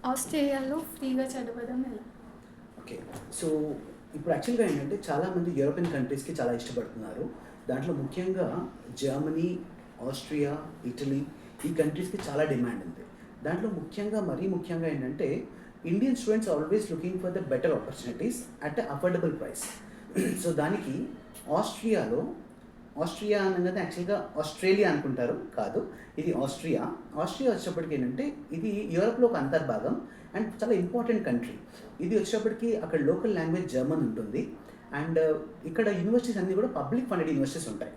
ఆస్ట్రేలియాలో ఫ్రీగా చదవడం ఎలా? ఓకే. సో, ఇప్పుడు యాక్చువల్‌గా ఏంటంటే చాలామంది యూరోపియన్ కంట్రీస్‌కి చాలా ఇష్టపడుతున్నారు. దాంట్లో ముఖ్యంగా జర్మనీ, ఆస్ట్రియా, ఇటలీ ఈ కంట్రీస్‌కి చాలా డిమాండ్ ఉంది. దాంట్లో ముఖ్యంగా మరీ ముఖ్యంగా ఏంటంటే Indian students always looking for the better opportunities at a affordable price. So, దానికి ఆస్ట్రియాలో ఆస్ట్రియా అనగానే యాక్చువల్‌గా ఆస్ట్రేలియా అనుకుంటారు. కాదు. ఇది ఆస్ట్రియా. ఆస్ట్రియా వచ్చేటప్పటికి ఏంటంటే ఇది యూరోప్‌లో ఒక అంతర్భాగం అండ్ చాలా ఇంపార్టెంట్ కంట్రీ. ఇది వచ్చేటప్పటికి అక్కడ లోకల్ లాంగ్వేజ్ జర్మన్ ఉంటుంది. అండ్ ఇక్కడ యూనివర్సిటీస్ అన్నీ కూడా పబ్లిక్ ఫండెడ్ యూనివర్సిటీస్ ఉంటాయి.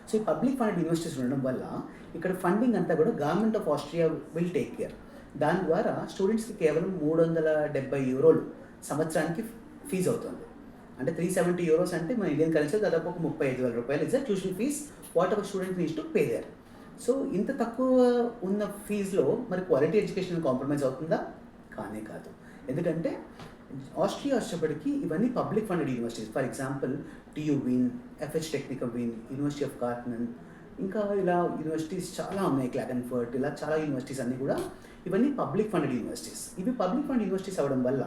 సో, ఈ పబ్లిక్ ఫండెడ్ యూనివర్సిటీస్ ఉండడం వల్ల ఇక్కడ ఫండింగ్ అంతా కూడా government of Austria will take care. దాని ద్వారా స్టూడెంట్స్‌కి కేవలం €370 సంవత్సరానికి ఫీజ్ అవుతుంది. అంటే €370 అంటే మన ఇండియన్ కరెన్సీలో దాదాపు ఒక రూ. 35,000 is the tuition fee whatever student needs to pay there. So, ఇంత తక్కువ ఉన్న ఫీజ్‌లో మరి క్వాలిటీ ఎడ్యుకేషన్ కాంప్రమైజ్ అవుతుందా? కానే కాదు. ఎందుకంటే ఆస్ట్రియా వచ్చేప్పటికి ఇవన్నీ public funded universities. For example TU Wien, FH Technikum Wien, university of Kärnten, ఇంకా ఇలా యూనివర్సిటీస్ చాలా ఉన్నాయి. క్లాగన్‌ఫర్ట్ ఇలా చాలా యూనివర్సిటీస్ అన్నీ కూడా ఇవన్నీ పబ్లిక్ ఫండెడ్ యూనివర్సిటీస్. ఇవి పబ్లిక్ ఫండ్ యూనివర్సిటీస్ అవ్వడం వల్ల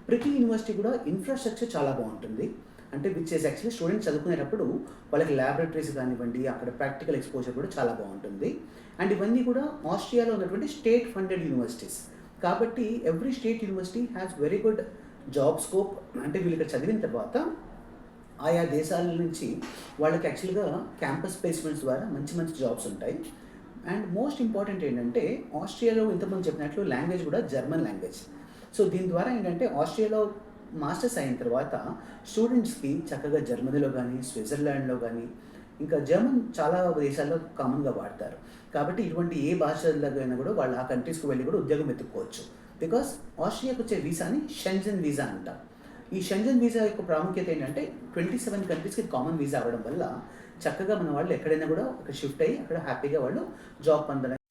ప్రతి యూనివర్సిటీ కూడా ఇన్‌ఫ్రాస్ట్రక్చర్ చాలా బావుంటుంది. అంటే విచ్ ఈస్ యాక్చువల్లీ స్టూడెంట్స్ చదువుకునేటప్పుడు వాళ్ళకి ల్యాబొరేటరీస్ కానివ్వండి, అక్కడ ప్రాక్టికల్ ఎక్స్‌పోజర్ కూడా చాలా బావుంటుంది. అండ్ ఇవన్నీ కూడా ఆస్ట్రియాలో ఉన్నటువంటి స్టేట్ ఫండెడ్ యూనివర్సిటీస్. కాబట్టి every state university has very good job scope. అంటే వీళ్ళు ఇక్కడ చదివిన తర్వాత ఆయా దేశాల నుంచి వాళ్ళకి యాక్చువల్‌గా క్యాంపస్ ప్లేస్‌మెంట్స్ ద్వారా మంచి మంచి జాబ్స్ ఉంటాయి. అండ్ మోస్ట్ ఇంపార్టెంట్ ఏంటంటే ఆస్ట్రియాలో ఇంతకుముందు చెప్పినట్లు లాంగ్వేజ్ కూడా జర్మన్ లాంగ్వేజ్. సో, దీని ద్వారా ఏంటంటే ఆస్ట్రియాలో మాస్టర్స్ అయిన తర్వాత స్టూడెంట్స్‌కి చక్కగా జర్మనీలో గానీ, స్విట్జర్లాండ్‌లో గానీ, ఇంకా జర్మన్ చాలా దేశాల్లో కామన్‌గా వాడతారు. కాబట్టి ఇటువంటి ఏ భాషలకైనా కూడా వాళ్ళు ఆ కంట్రీస్‌కి వెళ్లి కూడా ఉద్యోగం వెతుక్కోవచ్చు. బికాస్ ఆస్ట్రియాకి వచ్చే వీసాని షెంజెన్ వీసా అంటారు. ఈ షెంజెన్ వీసా యొక్క ప్రాముఖ్యత ఏంటంటే 27 కంట్రీస్‌కి ఇది కామన్ వీసా అవ్వడం వల్ల చక్కగా మన వాళ్ళు ఎక్కడైనా కూడా అక్కడ షిఫ్ట్ అయ్యి అక్కడ హ్యాపీగా వాళ్ళు జాబ్ పొందడానికి